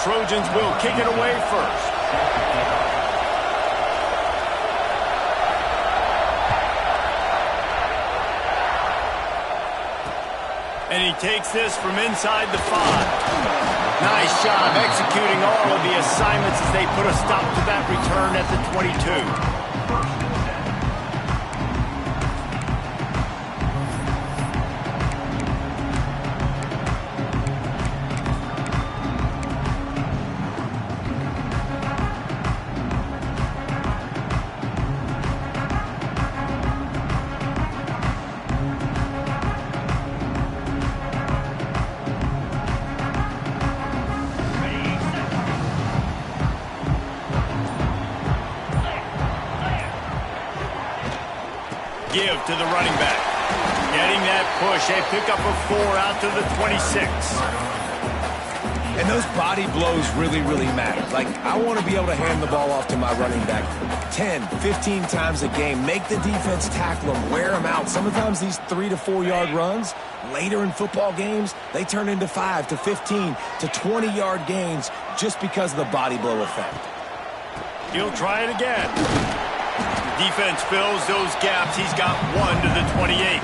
Trojans will kick it away first. And he takes this from inside the 5. Nice job executing all of the assignments as they put a stop to that return at the 22. Give to the running back. Getting that push. They pick up a 4 out to the 26. And those body blows really, really matter. Like, I want to be able to hand the ball off to my running back 10, 15 times a game. Make the defense tackle them, wear them out. Sometimes these 3 to 4 yard runs, later in football games, they turn into 5 to 15 to 20 yard gains just because of the body blow effect. He'll try it again. Defense fills those gaps. He's got 1 to the 28.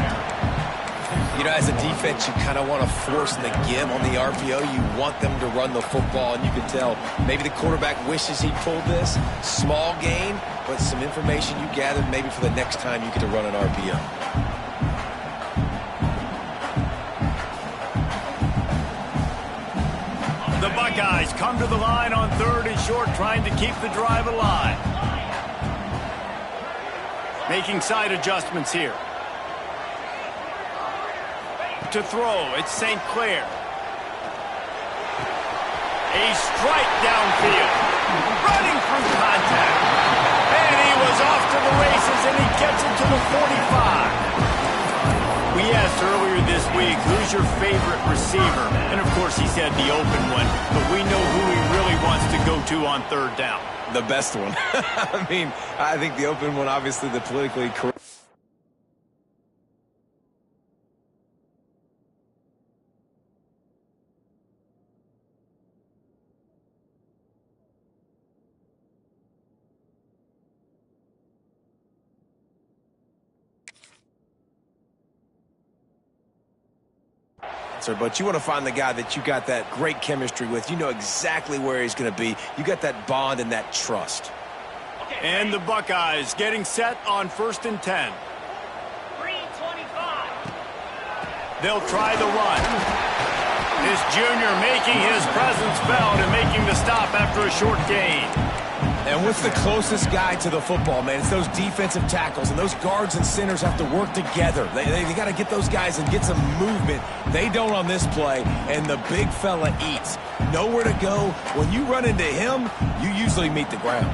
You know, as a defense, you kind of want to force the give on the RPO. You want them to run the football, and you can tell maybe the quarterback wishes he pulled this. Small gain, but some information you gathered maybe for the next time you get to run an RPO. The Buckeyes come to the line on 3rd and short, trying to keep the drive alive. Making side adjustments here. To throw, it's St. Clair. A strike downfield. Running through contact. And he was off to the races, and he gets it to the 45. We asked earlier this week, who's your favorite receiver? And, of course, he said the open one. But we know who he really wants to go to on 3rd down. The best one. I mean, I think the open one, obviously the politically correct. But you want to find the guy that you got that great chemistry with. You know exactly where he's going to be. You got that bond and that trust. And the Buckeyes getting set on 1st and 10. 3:25. They'll try the run. This junior making his presence felt and making the stop after a short gain. And what's the closest guy to the football, man? It's those defensive tackles, and those guards and centers have to work together. They got to get those guys and get some movement. They don't on this play, and the big fella eats. Nowhere to go. When you run into him, you usually meet the ground.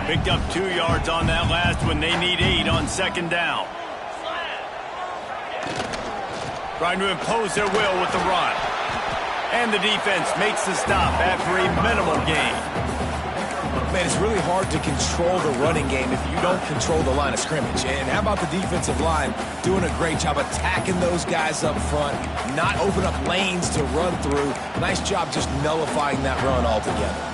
Picked up 2 yards on that last one. They need 8 on 2nd down. Trying to impose their will with the run. And the defense makes the stop after a minimal gain. Man, it's really hard to control the running game if you don't control the line of scrimmage. And how about the defensive line doing a great job attacking those guys up front, not open up lanes to run through. Nice job just nullifying that run altogether.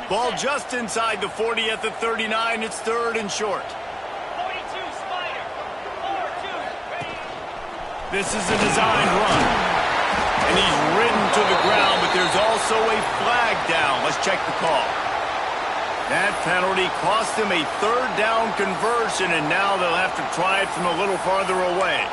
Ball just inside the 40 at the 39. It's 3rd and short. 42, Spider. 4-2. Ready. This is a designed run. And he's ridden to the ground, but there's also a flag down. Let's check the call. That penalty cost him a 3rd down conversion, and now they'll have to try it from a little farther away.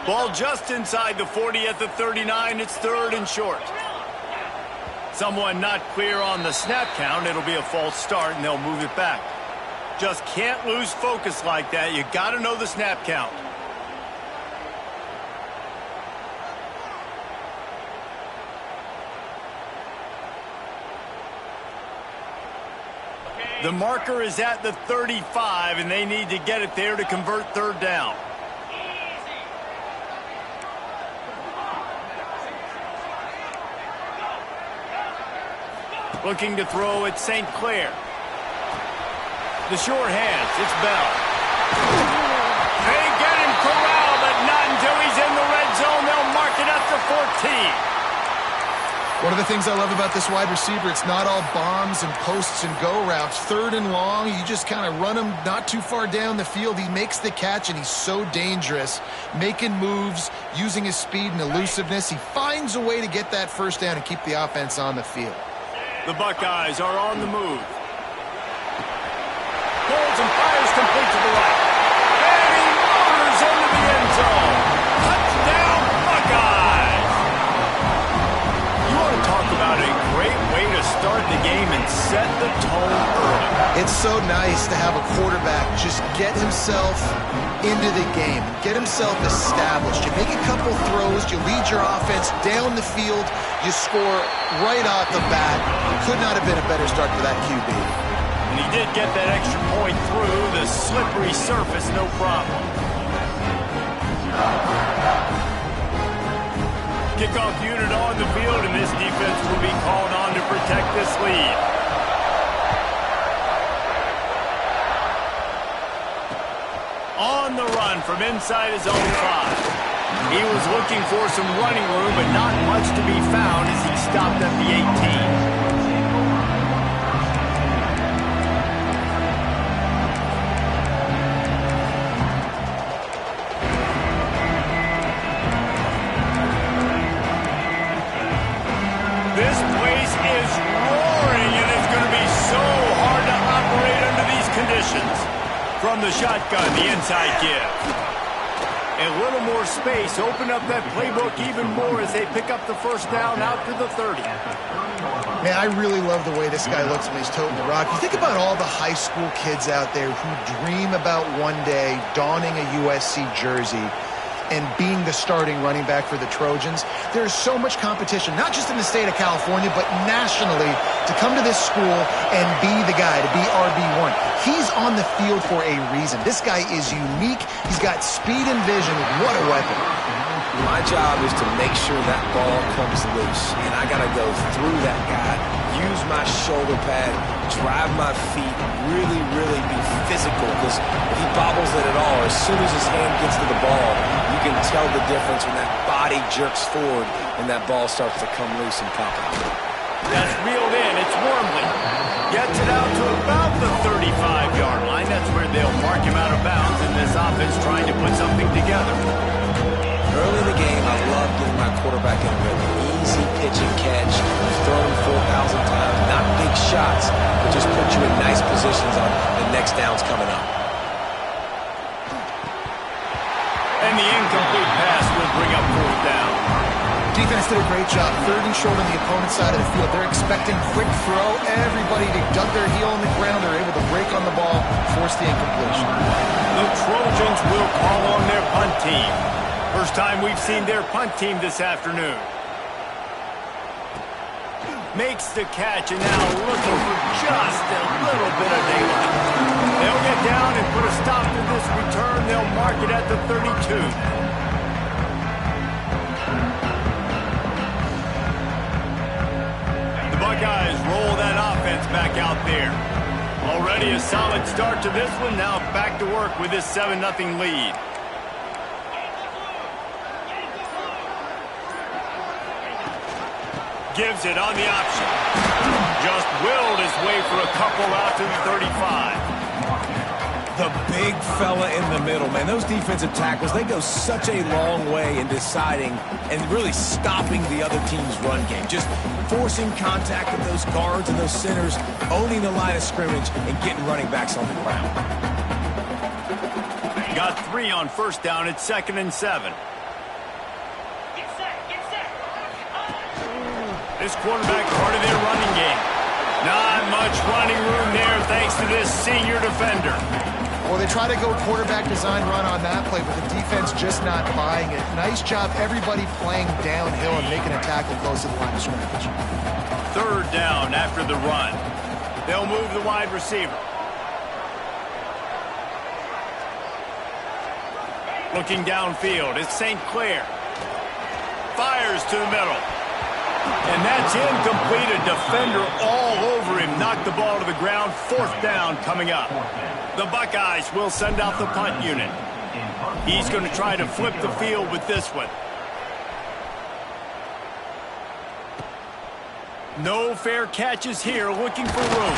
Ball just inside the 40 at the 39. It's 3rd and short. Someone not clear on the snap count. It'll be a false start, and they'll move it back. Just can't lose focus like that. You got to know the snap count. The marker is at the 35, and they need to get it there to convert third down. Looking to throw at St. Clair. The short hands, it's Bell. They get him corralled, but not until he's in the red zone. They'll mark it up to 14. One of the things I love about this wide receiver, it's not all bombs and posts and go routes. Third and long, you just kind of run him not too far down the field. He makes the catch, and he's so dangerous, making moves, using his speed and elusiveness. He finds a way to get that first down and keep the offense on the field. The Buckeyes are on the move. Holds and fires complete to the right. And he motors into the end zone. Touchdown, Buckeyes! You want to talk about a great way to start the game and set the tone early. It's so nice to have a quarterback just get himself into the game, get himself established. You make a couple throws, you lead your offense down the field, you score right off the bat. Could not have been a better start for that QB. And he did get that extra point through the slippery surface, no problem. Kickoff unit on the field, and this defense will be called on to protect this lead. On the run from inside his own 5. He was looking for some running room, but not much to be found as he stopped at the 18. This place is roaring, and it's going to be so hard to operate under these conditions. From the shotgun, the inside give. A little more space, open up that playbook even more as they pick up the first down out to the 30. Man, I really love the way this guy looks when he's toting the rock. You think about all the high school kids out there who dream about one day donning a USC jersey and being the starting running back for the Trojans. There's so much competition, not just in the state of California, but nationally, to come to this school and be the guy, to be RB1. He's on the field for a reason. This guy is unique. He's got speed and vision. What a weapon. My job is to make sure that ball comes loose, and I got to go through that guy, use my shoulder pad, drive my feet, really, really be physical, because if he bobbles it at all, as soon as his hand gets to the ball, you can tell the difference when that body jerks forward and that ball starts to come loose and pop out. That's reeled in. It's Wormley. Gets it out to about the 35-yard line. That's where they'll mark him out of bounds, and this offense trying to put something together. Early in the game, I love getting my quarterback in a rhythm. Easy pitch and catch. You've thrown him 4,000 times. Not big shots, but just put you in nice positions on the next downs coming up. And the incomplete pass will bring up fourth down. Defense did a great job. Third and short on the opponent's side of the field. They're expecting quick throw. Everybody dug their heel on the ground. They're able to break on the ball, force the incompletion. The Trojans will call on their punt team. First time we've seen their punt team this afternoon. Makes the catch, and now looking for just a little bit of daylight. They'll get down and put a stop to this return. They'll mark it at the 32. The Buckeyes roll that offense back out there. Already a solid start to this one. Now back to work with this 7-0 lead. Gives it on the option. Just willed his way for a couple out to the 35. The big fella in the middle, man. Those defensive tackles, they go such a long way in deciding and really stopping the other team's run game. Just forcing contact with those guards and those centers, owning the line of scrimmage, and getting running backs on the ground. Got 3 on first down. It's 2nd and 7. This quarterback part of their running game. Not much running room there thanks to this senior defender. Well, they try to go quarterback design run on that play, but the defense just not buying it. Nice job, everybody playing downhill and making a tackle close to the line of scrimmage. 3rd down after the run. They'll move the wide receiver. Looking downfield, it's St. Clair. Fires to the middle. And that's incomplete. A defender all over him. Knocked the ball to the ground. 4th down coming up. The Buckeyes will send out the punt unit. He's going to try to flip the field with this one. No fair catches here, looking for room.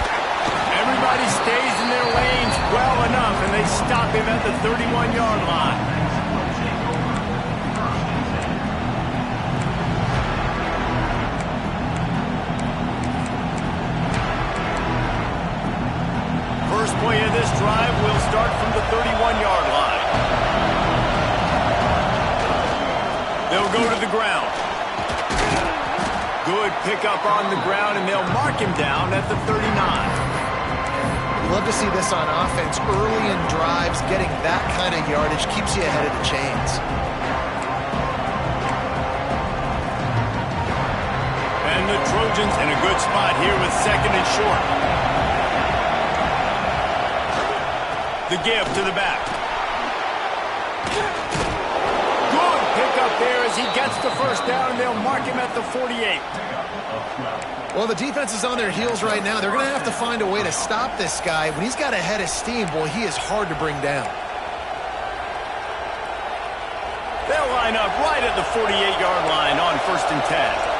Everybody stays in their lanes well enough, and they stop him at the 31-yard line. First play of this drive will start from the 31-yard line. They'll go to the ground. Good pickup on the ground, and they'll mark him down at the 39. Love to see this on offense. Early in drives, getting that kind of yardage keeps you ahead of the chains. And the Trojans in a good spot here with 2nd and short. The give to the back. Good pickup there as he gets the first down, and they'll mark him at the 48. Well, the defense is on their heels right now. They're going to have to find a way to stop this guy. When he's got a head of steam, boy, he is hard to bring down. They'll line up right at the 48-yard line on 1st and 10.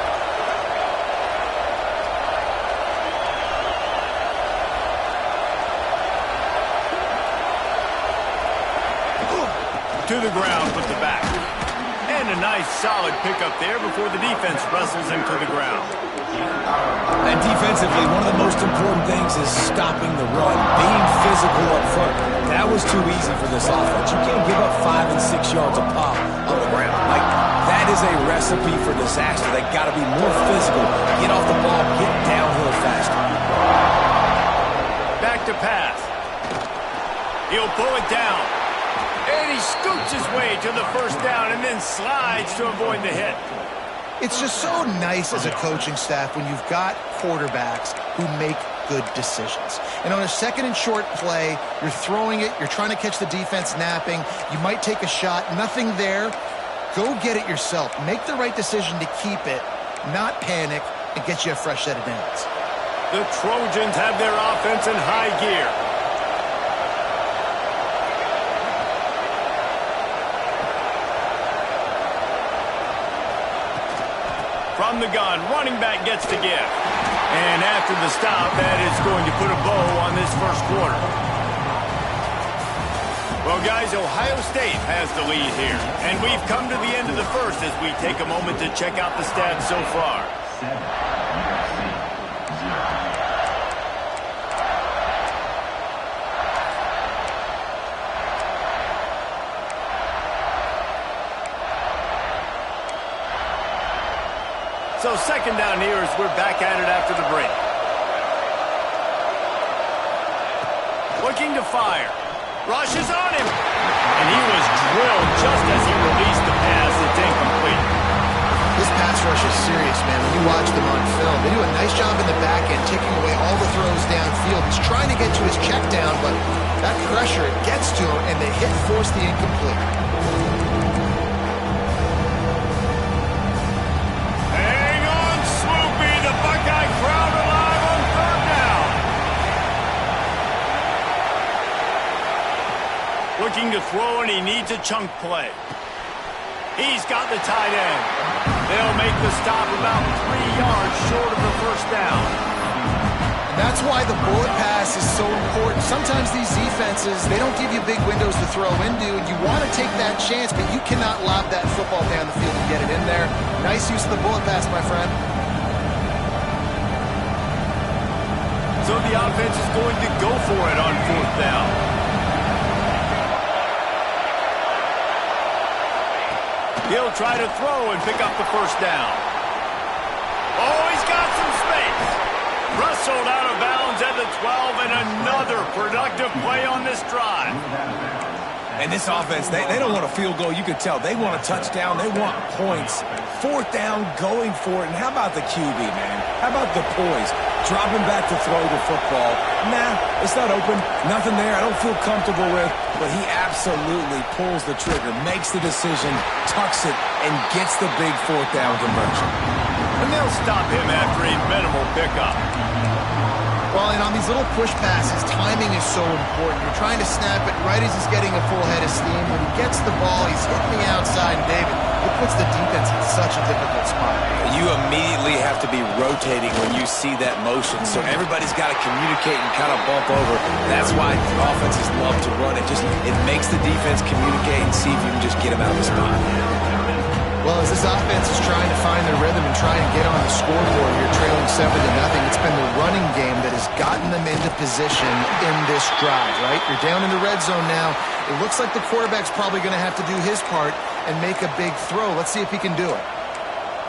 To the ground with the back. And a nice solid pickup there before the defense wrestles him to the ground. And defensively, one of the most important things is stopping the run, being physical up front. That was too easy for this offense. You can't give up 5 and 6 yards a pop on the ground. Like, that is a recipe for disaster. They got to be more physical, get off the ball, get downhill faster. Back to pass. He'll pull it down. And he scoots his way to the first down and then slides to avoid the hit. It's just so nice as a coaching staff when you've got quarterbacks who make good decisions. And on a 2nd and short play, you're throwing it, you're trying to catch the defense napping, you might take a shot, nothing there. Go get it yourself. Make the right decision to keep it, not panic, and get you a fresh set of downs. The Trojans have their offense in high gear. From the gun, running back gets to give. And after the stop, that is going to put a bow on this first quarter. Well, guys, Ohio State has the lead here. And we've come to the end of the first as we take a moment to check out the stats so far. So 2nd down here as we're back at it after the break. Looking to fire. Rushes on him. And he was drilled just as he released the pass. It's incomplete. This pass rush is serious, man. When you watch them on film, they do a nice job in the back end, taking away all the throws downfield. He's trying to get to his check down, but that pressure, it gets to him, and the hit forced the incomplete. Buckeye crowd alive on 3rd down. Looking to throw, and he needs a chunk play. He's got the tight end. They'll make the stop about 3 yards short of the first down. And that's why the bullet pass is so important. Sometimes these defenses, they don't give you big windows to throw into, and you want to take that chance, but you cannot lob that football down the field and get it in there. Nice use of the bullet pass, my friend. So the offense is going to go for it on 4th down. He'll try to throw and pick up the first down. Oh, he's got some space. Wrestled out of bounds at the 12, and another productive play on this drive. And this offense, they don't want a field goal. You could tell. They want a touchdown. They want points. Fourth down, going for it. And how about the QB, man? How about the poise? Dropping back to throw the football. Nah, it's not open. Nothing there I don't feel comfortable with. But he absolutely pulls the trigger, makes the decision, tucks it, and gets the big fourth down conversion. And they'll stop him after a minimal pickup. Well, and on these little push passes, timing is so important. You're trying to snap it right as he's getting a full head of steam. When he gets the ball, he's hitting the outside, and David, it puts the defense in such a difficult spot. You immediately have to be rotating when you see that motion, so everybody's got to communicate and kind of bump over. That's why offenses love to run it. It makes the defense communicate and see if you can just get him out of the spot. Well, as this offense is trying to find their rhythm and trying to get on the scoreboard here, trailing 7-0, it's been the running game that has gotten them into position in this drive, right? You're down in the red zone now. It looks like the quarterback's probably going to have to do his part and make a big throw. Let's see if he can do it.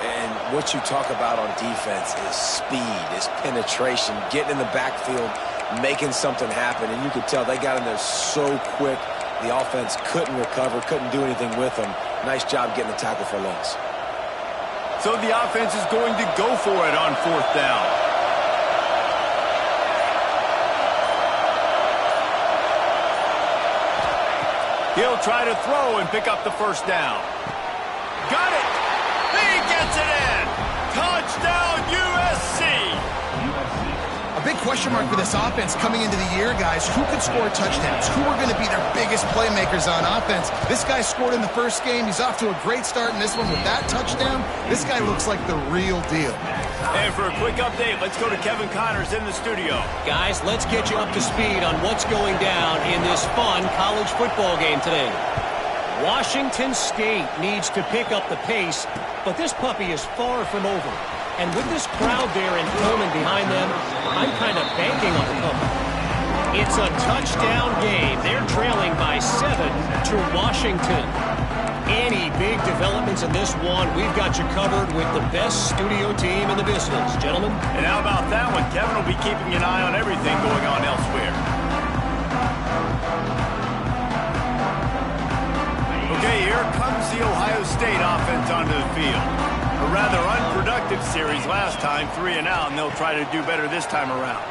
And what you talk about on defense is speed, is penetration, getting in the backfield, making something happen. And you could tell they got in there so quick. The offense couldn't recover, couldn't do anything with them. Nice job getting the tackle for loss. So the offense is going to go for it on fourth down. He'll try to throw and pick up the first down. Got it! He gets it in! Touchdown, USC! A big question mark for this offense coming into the year, guys. Who could score touchdowns? Who are going to be their biggest playmakers on offense? This guy scored in the first game. He's off to a great start in this one with that touchdown. This guy looks like the real deal. And for a quick update, let's go to Kevin Connors in the studio. Guys, let's get you up to speed on what's going down in this fun college football game today. Washington State needs to pick up the pace, but this puppy is far from over. And with this crowd there in Pullman behind them, I'm kind of banking on the comeback. It's a touchdown game. They're trailing by 7 to Washington. Any big developments in this one, we've got you covered with the best studio team in the business, gentlemen. And how about that one? Kevin will be keeping an eye on everything going on elsewhere. Okay, here comes the Ohio State offense onto the field. A rather unproductive series last time, 3 and out, and they'll try to do better this time around.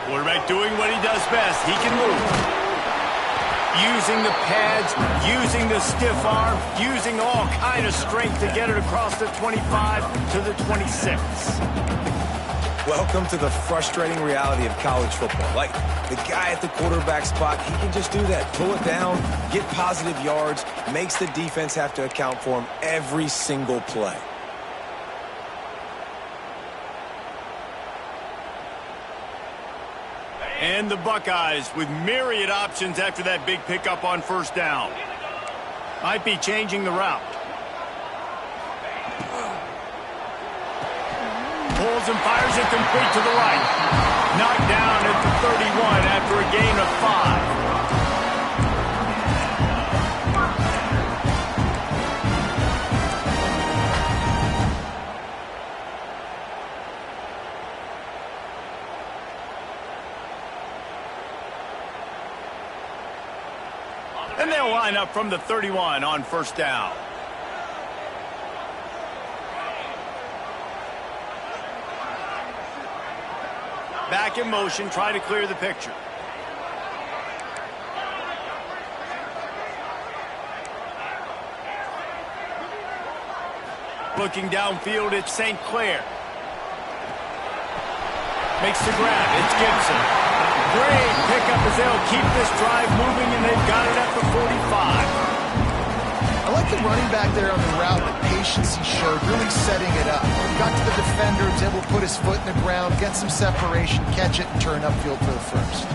Quarterback doing what he does best. He can move. Using the pads, using the stiff arm, using all kind of strength to get it across the 25 to the 26. Welcome to the frustrating reality of college football. Like, the guy at the quarterback spot, he can just do that. Pull it down, get positive yards, makes the defense have to account for him every single play. And the Buckeyes with myriad options after that big pickup on first down. Might be changing the route. Pulls and fires it complete to the right. Knocked down at the 31 after a gain of 5. And they'll line up from the 31 on first down. Back in motion, try to clear the picture. Looking downfield, it's St. Clair. Makes the grab, it's Gibson. Great pickup as they'll keep this drive moving, and they've got it at the 45. I like the running back there on the route, the patience he showed, really setting it up. Got to the defender, was able to put his foot in the ground, get some separation, catch it, and turn upfield for the first.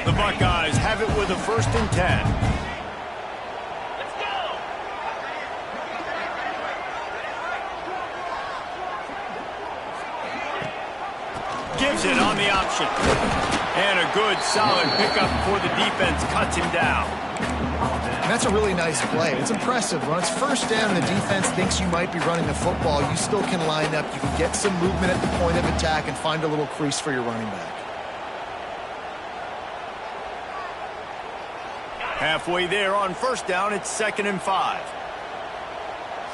The Buckeyes have it with a 1st and 10. Gives it on the option. And a good, solid pickup before the defense cuts him down. And that's a really nice play. It's impressive. When it's first down and the defense thinks you might be running the football, you still can line up. You can get some movement at the point of attack and find a little crease for your running back. Halfway there on first down, it's 2nd and 5.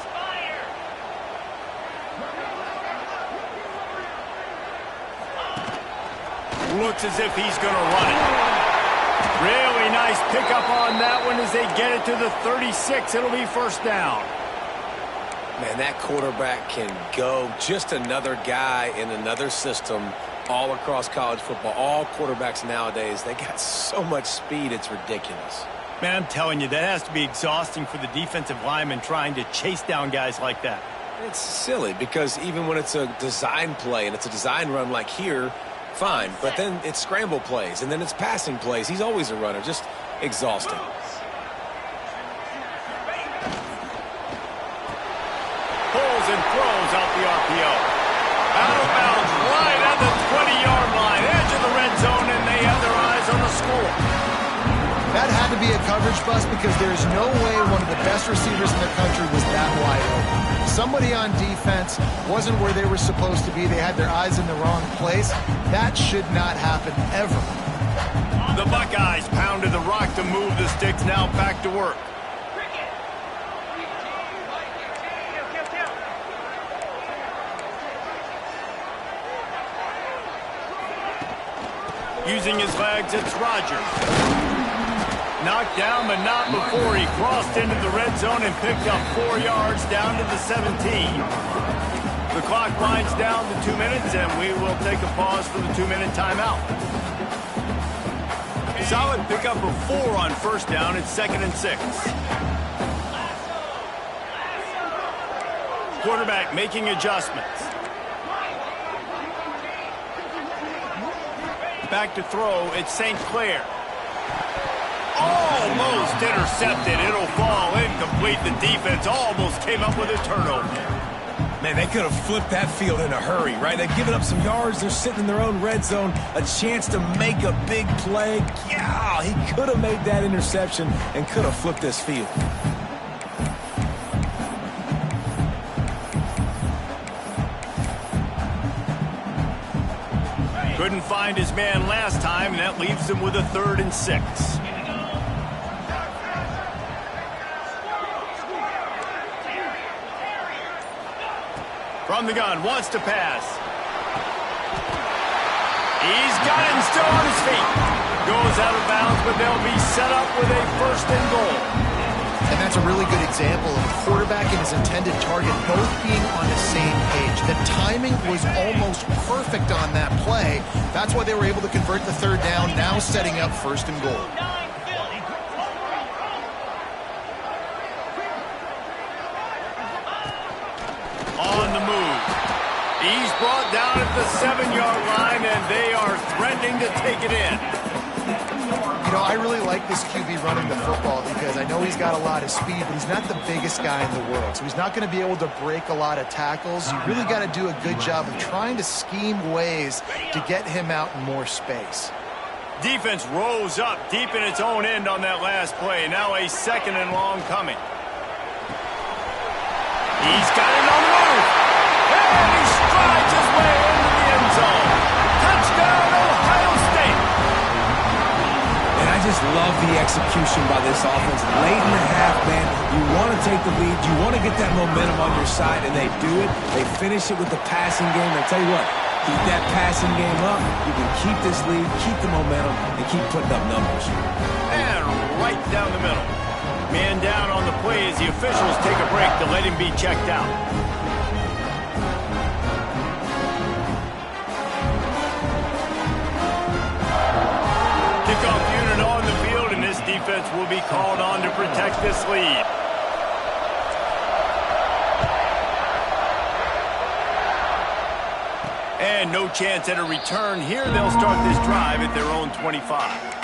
Spider. Looks as if he's going to run it. Really nice pickup on that one as they get it to the 36. It'll be first down. Man, that quarterback can go. Just another guy in another system all across college football. All quarterbacks nowadays, they got so much speed, it's ridiculous. Man, I'm telling you, that has to be exhausting for the defensive lineman trying to chase down guys like that. It's silly because even when it's a design play and it's a design run like here, fine. But then it's scramble plays and then it's passing plays. He's always a runner. Just exhausting. Pulls and throws out the RPO. Out of bounds right at the 20-yard line. Edge of the red zone, and they have their eyes on the score. That had to be a coverage bust because there's no way one of the best receivers in the country was that wide open. Somebody on defense wasn't where they were supposed to be. They had their eyes in the wrong place. That should not happen ever. The Buckeyes pounded the rock to move the sticks. Now back to work. Using his legs, it's Rodgers. Knocked down, but not before he crossed into the red zone and picked up 4 yards down to the 17. The clock winds down to 2 minutes, and we will take a pause for the 2-minute timeout. Solid pickup of 4 on first down. It's 2nd and 6. Quarterback making adjustments. Back to throw, it's St. Clair. Almost intercepted. It'll fall incomplete. The defense almost came up with a turnover. Man, they could have flipped that field in a hurry, right? They've given up some yards. They're sitting in their own red zone. A chance to make a big play. Yeah, he could have made that interception and could have flipped this field. Couldn't find his man last time, and that leaves him with a 3rd and 6. From the gun, wants to pass. He's got him still on his feet. Goes out of bounds, but they'll be set up with a 1st and goal. And that's a really good example of a quarterback and his intended target both being on the same page. The timing was almost perfect on that play. That's why they were able to convert the 3rd down, now setting up 1st and goal. On the move. He's brought down at the 7-yard line, and they are threatening to take it in. You know, I really like this QB running the football because I know he's got a lot of speed, but he's not the biggest guy in the world. So he's not going to be able to break a lot of tackles. You really got to do a good job of trying to scheme ways to get him out in more space. Defense rose up deep in its own end on that last play. Now a 2nd and long coming. He's got it on the move. And he strides his way into the end zone. Touchdown, Ohio State. And I just love the execution by this offense. Late in the half, man, you want to take the lead. You want to get that momentum on your side, and they do it. They finish it with the passing game. I tell you what, keep that passing game up. You can keep this lead, keep the momentum, and keep putting up numbers. And right down the middle. Man down on the play as the officials take a break to let him be checked out. Kickoff unit on the field, and this defense will be called on to protect this lead. And no chance at a return here. They'll start this drive at their own 25.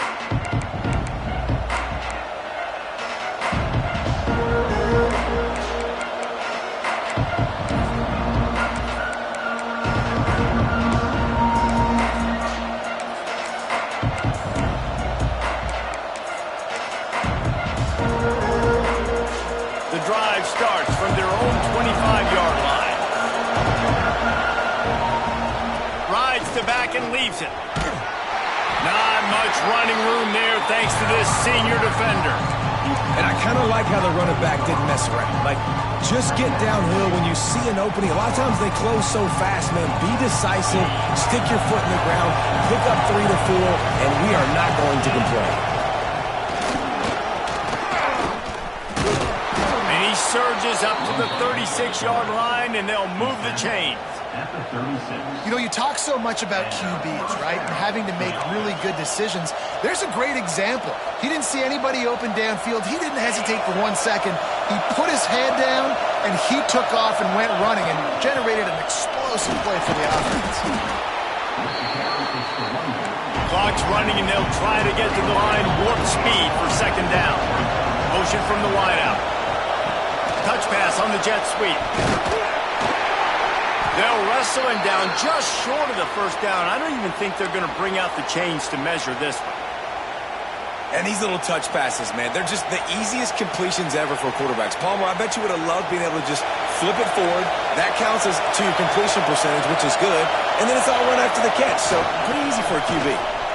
The drive starts from their own 25-yard line. Rides to back and leaves it. Not Not much running room there thanks to this senior defender. And I kind of like how the running back didn't mess around. Like, just get downhill when you see an opening. A lot of times they close so fast, man. Be decisive, stick your foot in the ground, pick up 3 to 4, and we are not going to complain. And he surges up to the 36-yard line, and they'll move the chains. You know, you talk so much about QBs, right, and having to make really good decisions. There's a great example. He didn't see anybody open downfield. He didn't hesitate for 1 second. He put his head down, and he took off and went running and generated an explosive play for the offense. Clock's running, and they'll try to get to the line warp speed for second down. Motion from the wideout. Touch pass on the jet sweep. They'll wrestle him down just short of the first down. I don't even think they're going to bring out the chains to measure this one. And these little touch passes, man, they're just the easiest completions ever for quarterbacks. Palmer, I bet you would have loved being able to just flip it forward. That counts as to your completion percentage, which is good. And then it's all run after the catch, so pretty easy for a QB.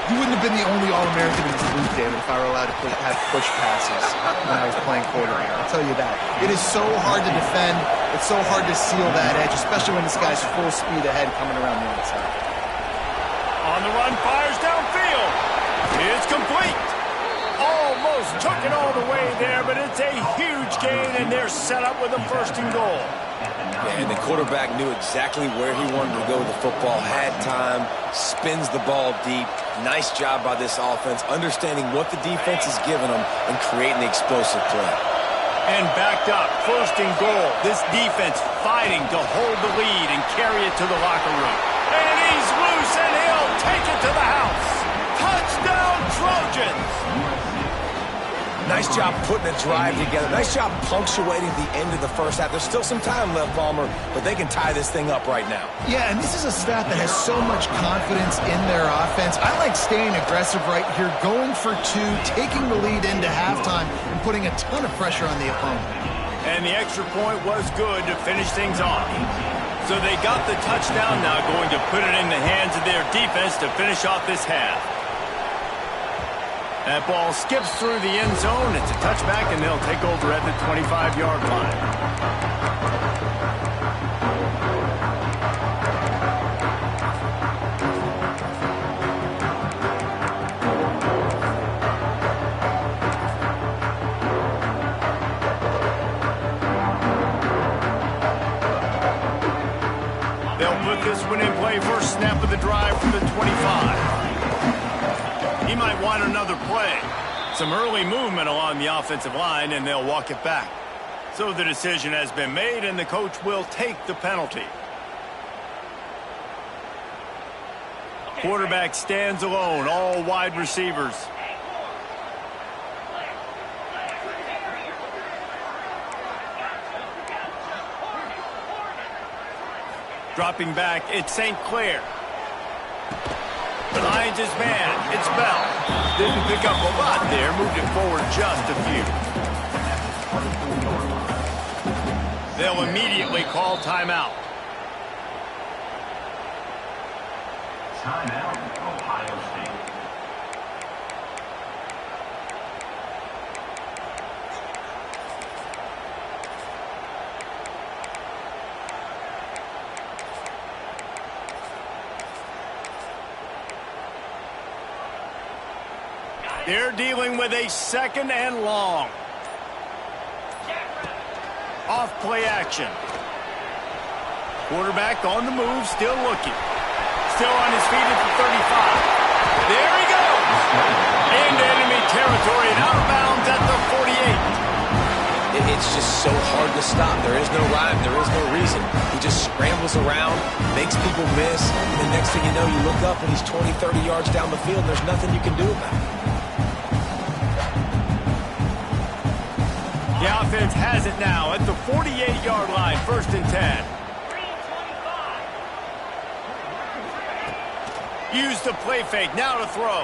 You wouldn't have been the only All-American in this league, David, if I were allowed to have push passes when I was playing quarterback. I'll tell you that. It is so hard to defend. It's so hard to seal that edge, especially when this guy's full speed ahead coming around the outside. On the run, fires downfield. It's complete. Almost took it all the way there, but it's a huge gain, and they're set up with a 1st and goal. Yeah, and the quarterback knew exactly where he wanted to go with the football, had time, spins the ball deep. Nice job by this offense, understanding what the defense is giving them and creating the explosive play. And backed up, 1st and goal. This defense fighting to hold the lead and carry it to the locker room. And he's loose, and he'll take it to the house. Touchdown, Trojans! Nice job putting a drive together. Nice job punctuating the end of the first half. There's still some time left, Palmer, but they can tie this thing up right now. Yeah, and this is a staff that has so much confidence in their offense. I like staying aggressive right here, going for 2, taking the lead into halftime, and putting a ton of pressure on the opponent. And the extra point was good to finish things off. So they got the touchdown, now going to put it in the hands of their defense to finish off this half. That ball skips through the end zone. It's a touchback, and they'll take over at the 25-yard line. They'll put this one in play. First snap of the drive from the 25. He might want another play. Some early movement along the offensive line, and they'll walk it back. So the decision has been made, and the coach will take the penalty. Quarterback stands alone, all wide receivers. Dropping back, it's St. Clair. The Lions is man. It's Bell. Didn't pick up a lot there. Moved it forward just a few. They'll immediately call timeout. Timeout, Ohio State. They're dealing with a 2nd and long. Off play action. Quarterback on the move, still looking. Still on his feet at the 35. There he goes. Into enemy territory and out of bounds at the 48. It's just so hard to stop. There is no rhyme. There is no reason. He just scrambles around, makes people miss, and the next thing you know, you look up and he's 20, 30 yards down the field, and there's nothing you can do about it. The offense has it now at the 48-yard line, 1st and 10. Use the play fake, now to throw.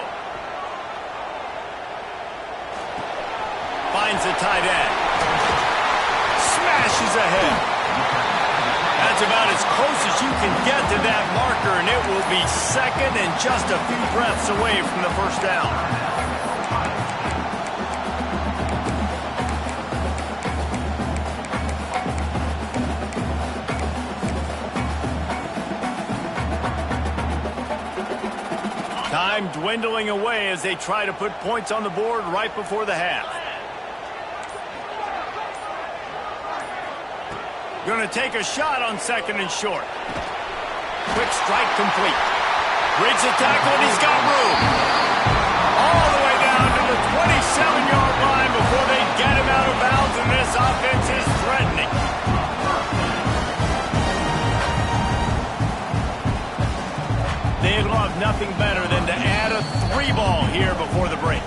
Finds the tight end. Smashes ahead. That's a about as close as you can get to that marker, and it will be second and just a few breaths away from the first down. Time dwindling away as they try to put points on the board right before the half. Going to take a shot on second and short. Quick strike complete. Breaks the tackle, and he's got room. All the way down to the 27-yard line before they get him out of bounds, and this offense is threatening. They'd love nothing better than to add a 3-ball here before the break.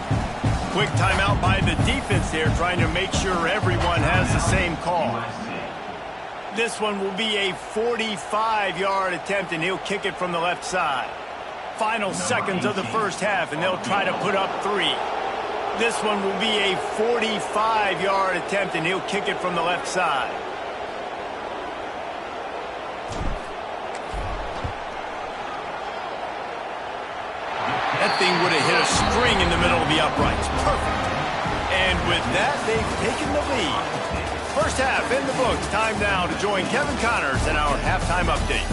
Quick timeout by the defense there, trying to make sure everyone has the same call. This one will be a 45-yard attempt, and he'll kick it from the left side. Final seconds of the first half, and they'll try to put up 3. This one will be a 45-yard attempt, and he'll kick it from the left side. That thing would have hit a string in the middle of the uprights. Perfect. And with that, they've taken the lead. First half in the books. Time now to join Kevin Connors in our halftime update.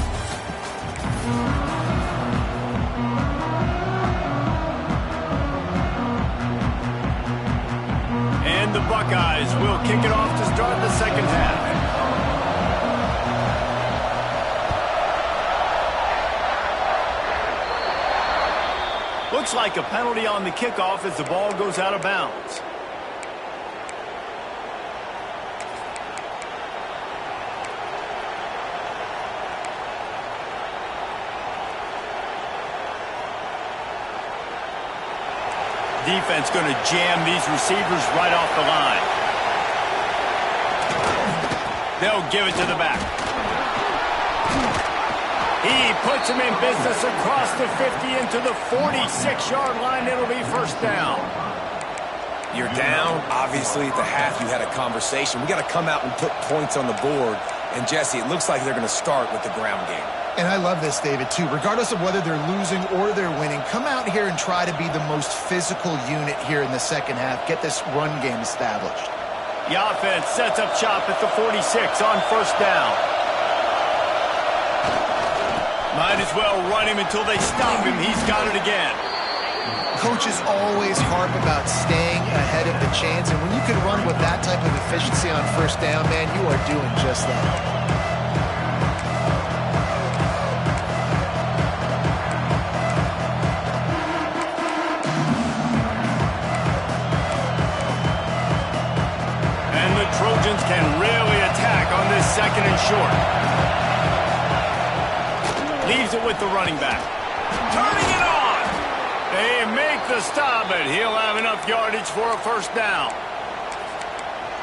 And the Buckeyes will kick it off to start the second half. Looks like a penalty on the kickoff as the ball goes out of bounds. Defense going to jam these receivers right off the line. They'll give it to the back. He puts him in business across the 50 into the 46-yard line. It'll be first down. You're down. Obviously, at the half, you had a conversation. We got to come out and put points on the board. And, Jesse, it looks like they're going to start with the ground game. And I love this, David, too. Regardless of whether they're losing or they're winning, come out here and try to be the most physical unit here in the second half. Get this run game established. The offense sets up shop at the 46 on first down. Might as well run him until they stop him. He's got it again. Coaches always harp about staying ahead of the chains, and when you can run with that type of efficiency on first down, man, you are doing just that. Trojans can really attack on this second and short. Leaves it with the running back. Turning it on. They make the stop, but he'll have enough yardage for a first down.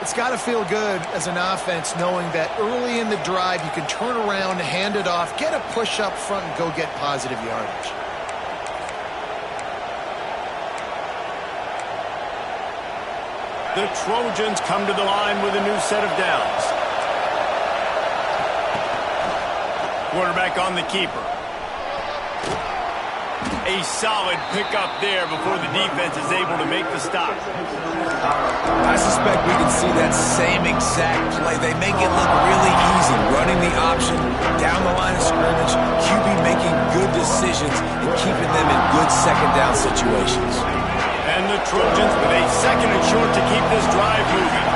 It's got to feel good as an offense knowing that early in the drive you can turn around, hand it off, get a push up front, and go get positive yardage. The Trojans come to the line with a new set of downs. Quarterback on the keeper. A solid pickup there before the defense is able to make the stop. I suspect we can see that same exact play. They make it look really easy, running the option down the line of scrimmage, QB making good decisions and keeping them in good second down situations. And the Trojans with a second and short to keep this drive moving.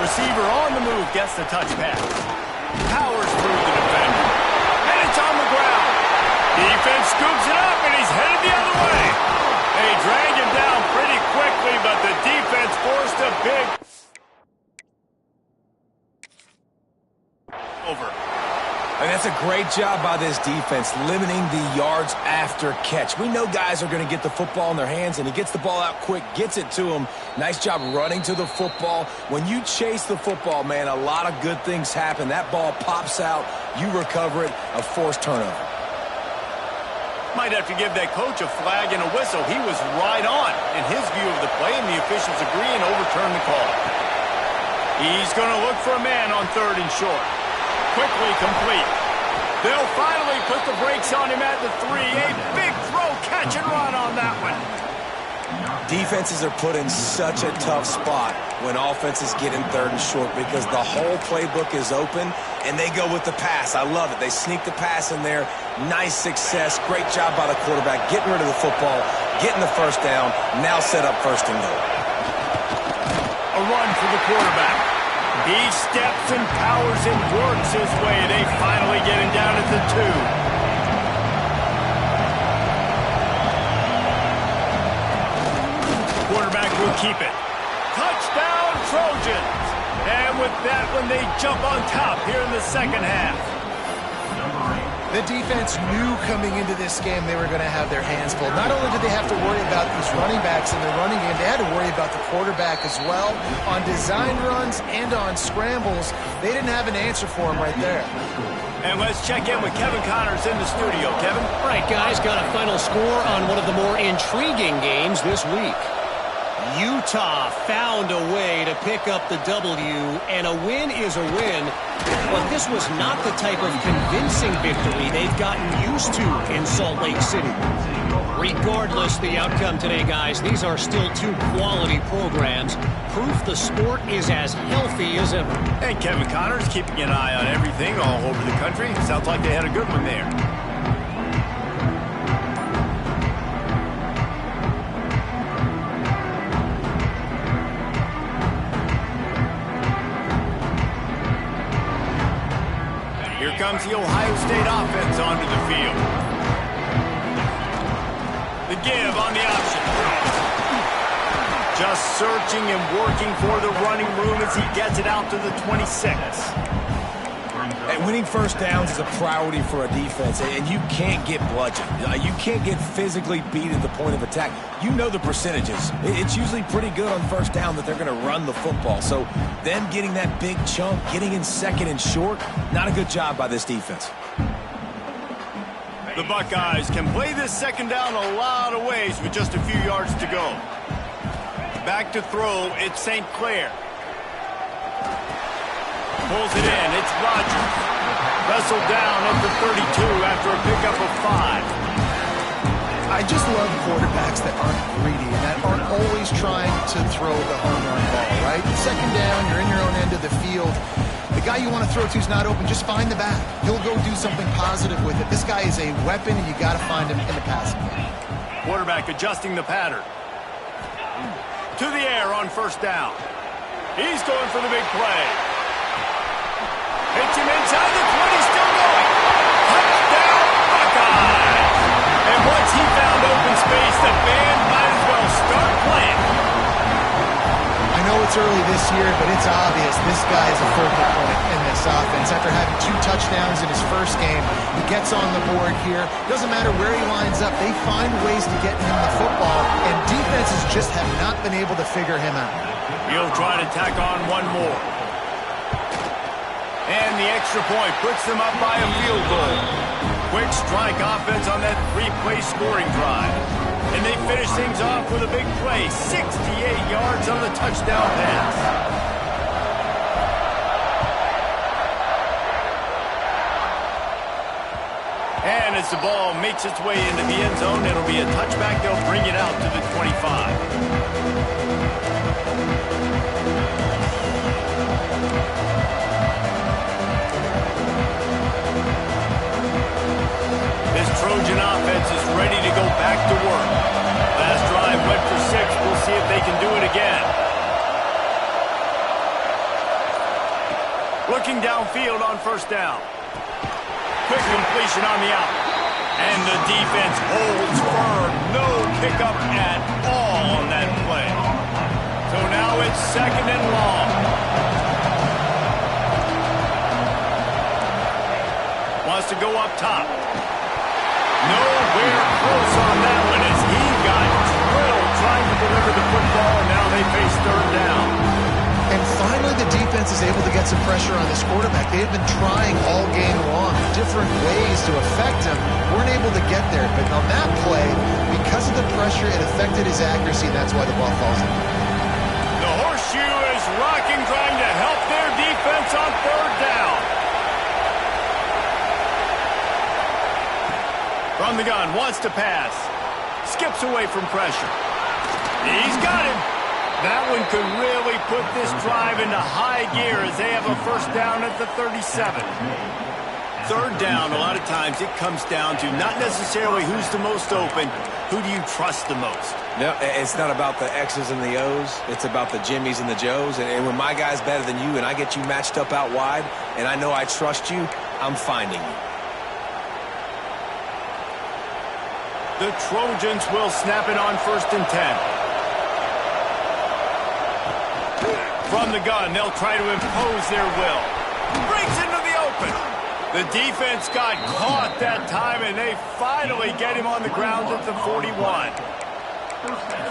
Receiver on the move gets the touch pass. Powers through the defender. And it's on the ground. Defense scoops it up, and he's headed the other way. They drag him down pretty quickly, but the defense forced a big over. And that's a great job by this defense, limiting the yards after catch. We know guys are going to get the football in their hands, and he gets the ball out quick, gets it to him. Nice job running to the football. When you chase the football, man, a lot of good things happen. That ball pops out, you recover it, a forced turnover. Might have to give that coach a flag and a whistle. He was right on in his view of the play, and the officials agree and overturn the call. He's going to look for a man on 3rd and short. Quickly complete. They'll finally put the brakes on him at the 3. A big throw, catch and run on that one. Defenses are put in such a tough spot when offenses get in 3rd and short because the whole playbook is open and they go with the pass. I love it. They sneak the pass in there. Nice success. Great job by the quarterback getting rid of the football, getting the first down, now set up 1st and goal. A run for the quarterback. He steps and powers and works his way. They finally get him down at the 2. Quarterback will keep it. Touchdown, Trojans. And with that one, they jump on top here in the 2nd half. The defense knew coming into this game they were going to have their hands full. Not only did they have to worry about these running backs in the running game, they had to worry about the quarterback as well. On design runs and on scrambles, they didn't have an answer for him right there. And let's check in with Kevin Connors in the studio. Kevin? All right, guys, got a final score on one of the more intriguing games this week. Utah found a way to pick up the W, and a win is a win. But this was not the type of convincing victory they've gotten used to in Salt Lake City. Regardless the outcome today, guys, these are still 2 quality programs. Proof the sport is as healthy as ever. And Kevin Connors keeping an eye on everything all over the country. Sounds like they had a good one there. Here comes the Ohio State offense onto the field. The give on the option. Just searching and working for the running room as he gets it out to the 26. And winning 1st downs is a priority for a defense, and you can't get bludgeoned. You can't get physically beat at the point of attack. You know the percentages. It's usually pretty good on 1st down that they're going to run the football. So them getting that big chunk, getting in 2nd and short, not a good job by this defense. The Buckeyes can play this 2nd down a lot of ways with just a few yards to go. Back to throw, it's St. Clair. Pulls it in, it's Rodgers. Wrestled down at the 32 after a pickup of 5. I just love quarterbacks that aren't greedy and that aren't always trying to throw the home run ball, right? 2nd down, you're in your own end of the field. The guy you want to throw to is not open. Just find the back. He'll go do something positive with it. This guy is a weapon, and you got to find him in the passing game. Quarterback adjusting the pattern. To the air on 1st down. He's going for the big play. Hits him inside the 20, still going. Touchdown, Buckeyes! And once he found open space, the band might as well start playing. I know it's early this year, but it's obvious this guy is a focal point in this offense. After having 2 touchdowns in his 1st game, he gets on the board here. Doesn't matter where he lines up, they find ways to get him the football, and defenses just have not been able to figure him out. He'll try to tack on one more. And the extra point puts them up by a field goal. Quick strike offense on that 3-play scoring drive. And they finish things off with a big play. 68 yards on the touchdown pass. And as the ball makes its way into the end zone, it'll be a touchback. They'll bring it out to the 25. This Trojan offense is ready to go back to work. Last drive went for 6. We'll see if they can do it again. Looking downfield on 1st down. Quick completion on the out. And the defense holds firm. No pickup at all on that play. So now it's 2nd and long. Wants to go up top. Nowhere close on that one as he got drilled trying to deliver the football, and now they face 3rd down. And finally the defense is able to get some pressure on this quarterback. They have been trying all game long different ways to affect him. Weren't able to get there, but on that play, because of the pressure, it affected his accuracy, and that's why the ball falls in. The horseshoe is rocking, trying to help From the gun, wants to pass. Skips away from pressure. He's got him. That one could really put this drive into high gear as they have a first down at the 37. Third down, a lot of times it comes down to not necessarily who's the most open, who do you trust the most? No, it's not about the X's and the O's. It's about the Jimmies and the Joes. And when my guy's better than you and I get you matched up out wide and I know I trust you, I'm finding you. The Trojans will snap it on 1st and 10. From the gun, they'll try to impose their will. Breaks into the open. The defense got caught that time, and they finally get him on the ground at the 41.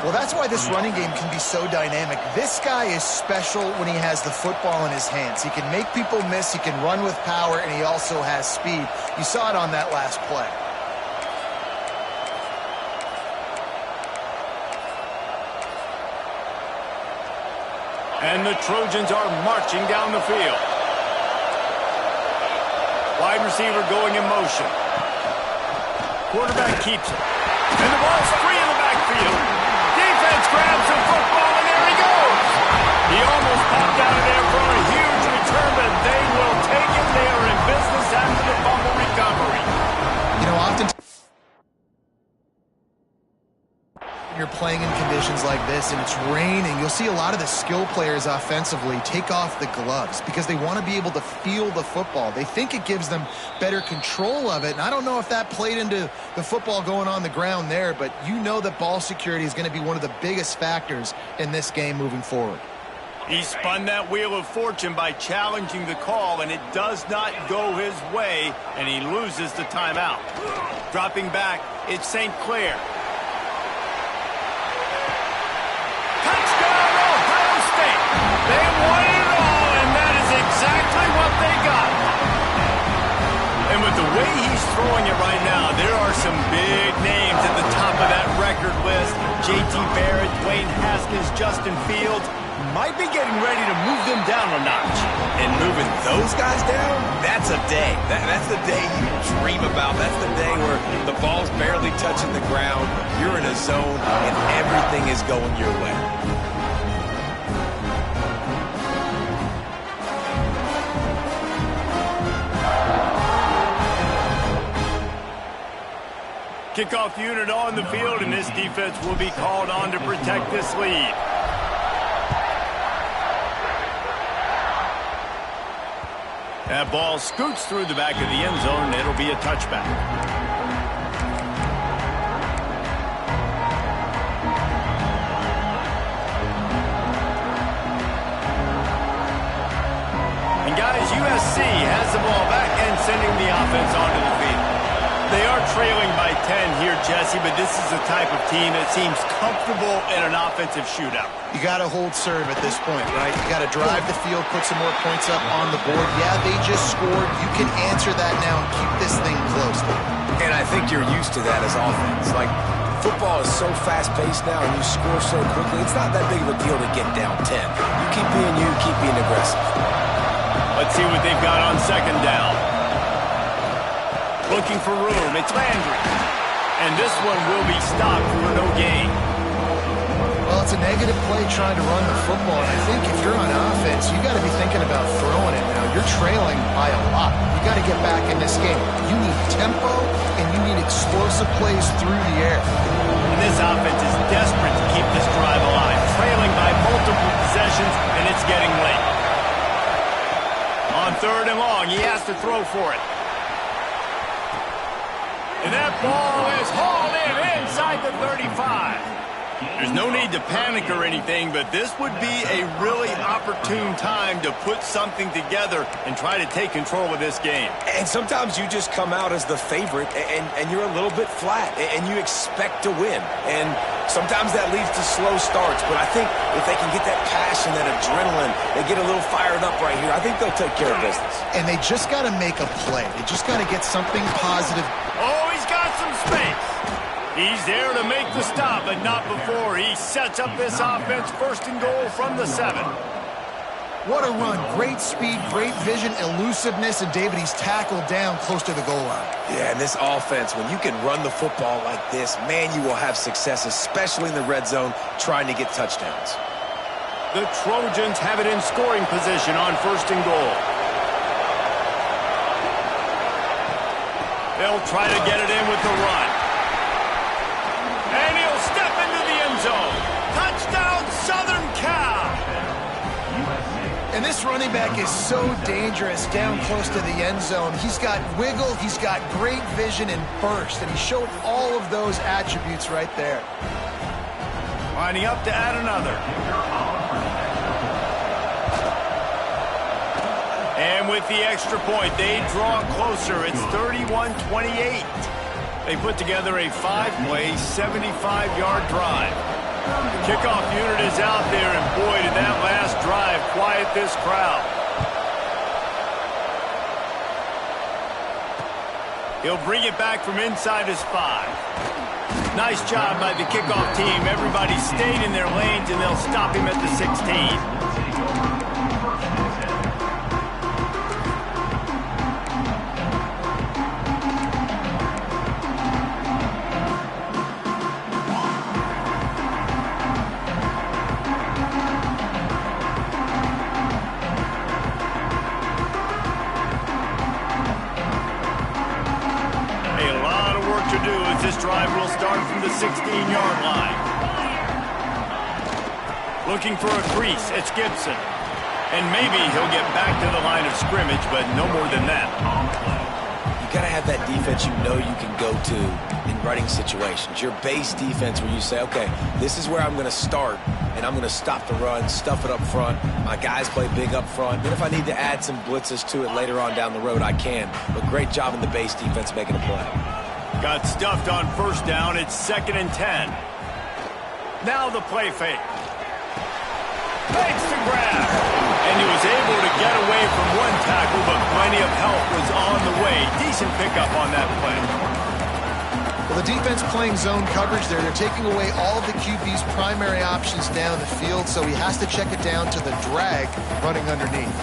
Well, that's why this running game can be so dynamic. This guy is special when he has the football in his hands. He can make people miss, he can run with power, and he also has speed. You saw it on that last play. And the Trojans are marching down the field. Wide receiver going in motion. Quarterback keeps it. And the ball's free in the backfield. Defense grabs the football, and there he goes. He almost popped out of there for a huge return, but they will take it. They are in business after the fumble recovery. You know, often you're playing in conditions like this and it's raining, you'll see a lot of the skill players offensively take off the gloves because they want to be able to feel the football. They think it gives them better control of it, and I don't know if that played into the football going on the ground there, but you know that ball security is going to be one of the biggest factors in this game moving forward. He spun that wheel of fortune by challenging the call, and it does not go his way, and he loses the timeout. Dropping back, it's St. Clair. Touchdown, Ohio State! They won it all, and that is exactly what they got. And with the way he's throwing it right now, there are some big names at the top of that record list. J.T. Barrett, Dwayne Haskins, Justin Fields might be getting ready to move them down a notch. And moving those guys down, that's a day. That's the day you dream about. That's the day where the ball's barely touching the ground, you're in a zone, and everything is going your way. Kickoff unit on the field, and this defense will be called on to protect this lead. That ball scoots through the back of the end zone, and it'll be a touchback. And guys, USC has the ball back and sending the offense onto the field. They are trailing by 10 here, Jesse, but this is the type of team that seems comfortable in an offensive shootout. You got to hold serve at this point, right? You got to drive the field, put some more points up on the board. Yeah, they just scored. You can answer that now and keep this thing close. And I think you're used to that as offense. Like, football is so fast-paced now and you score so quickly, it's not that big of a deal to get down 10. You keep being you, keep being aggressive. Let's see what they've got on second down. Looking for room, it's Landry. And this one will be stopped for no gain. Well, it's a negative play trying to run the football, and I think if you're on offense, you got to be thinking about throwing it now. You're trailing by a lot. You got to get back in this game. You need tempo, and you need explosive plays through the air. And this offense is desperate to keep this drive alive, trailing by multiple possessions, and it's getting late. On third and long, he has to throw for it. And that ball is hauled in inside the 35. There's no need to panic or anything, but this would be a really opportune time to put something together and try to take control of this game. And sometimes you just come out as the favorite, and you're a little bit flat, and you expect to win. And sometimes that leads to slow starts, but I think if they can get that passion, that adrenaline, they get a little fired up right here, I think they'll take care of business. And they just got to make a play. They just got to get something positive. Oh, he's got some space. He's there to make the stop, but not before. He sets up this offense first and goal from the 7. What a run. Great speed, great vision, elusiveness, and David, he's tackled down close to the goal line. Yeah, and this offense, when you can run the football like this, man, you will have success, especially in the red zone, trying to get touchdowns. The Trojans have it in scoring position on 1st and goal. They'll try to get it in with the run. And he'll step into the end zone. Touchdown, Southern Cal! And this running back is so dangerous down close to the end zone. He's got wiggle, he's got great vision and burst, and he showed all of those attributes right there. Lining up to add another. And with the extra point, they draw closer. It's 31-28. They put together a 5-play, 75-yard drive. The kickoff unit is out there, and boy, did that last drive quiet this crowd. He'll bring it back from inside his 5. Nice job by the kickoff team. Everybody stayed in their lanes, and they'll stop him at the 16. This drive will start from the 16-yard line. Looking for a crease, it's Gibson. And maybe he'll get back to the line of scrimmage, but no more than that. You got to have that defense you know you can go to in running situations. Your base defense where you say, okay, this is where I'm going to start, and I'm going to stop the run, stuff it up front. My guys play big up front. Then if I need to add some blitzes to it later on down the road, I can. But great job in the base defense making a play. Got stuffed on 1st down. It's 2nd and 10. Now the play fake. Fakes the grab. And he was able to get away from one tackle, but plenty of help was on the way. Decent pickup on that play. Well, the defense playing zone coverage there. They're taking away all of the QB's primary options down the field, so he has to check it down to the drag running underneath.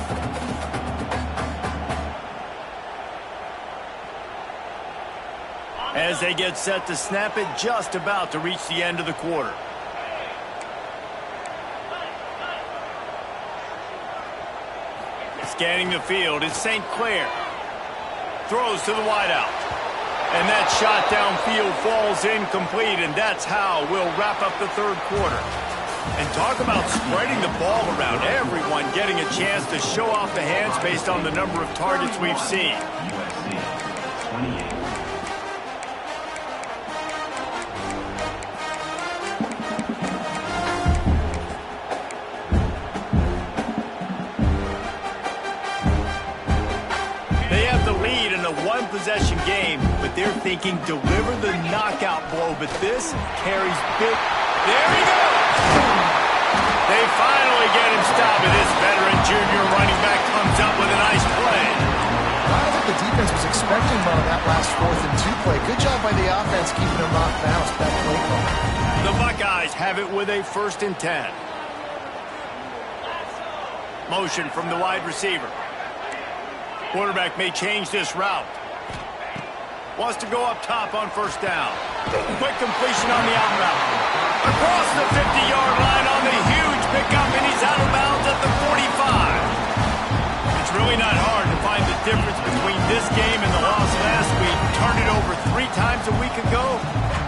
As they get set to snap it, just about to reach the end of the quarter. Scanning the field is St. Clair. Throws to the wideout. And that shot downfield falls incomplete, and that's how we'll wrap up the 3rd quarter. And talk about spreading the ball around. Everyone getting a chance to show off the hands based on the number of targets we've seen. One-possession game, but they're thinking deliver the knockout blow, but this carries big. There he goes! They finally get him stopped, and this veteran junior running back comes up with a nice play. I don't think the defense was expecting him on that last 4th and 2 play. Good job by the offense keeping him off balance with that play call. The Buckeyes have it with a 1st and 10. Motion from the wide receiver. Quarterback may change this route. Wants to go up top on 1st down. Quick completion on the out route. Across the 50-yard line on the huge pickup, and he's out of bounds at the 45. It's really not hard to find the difference between this game and the loss last week. Turned it over 3 times a week ago.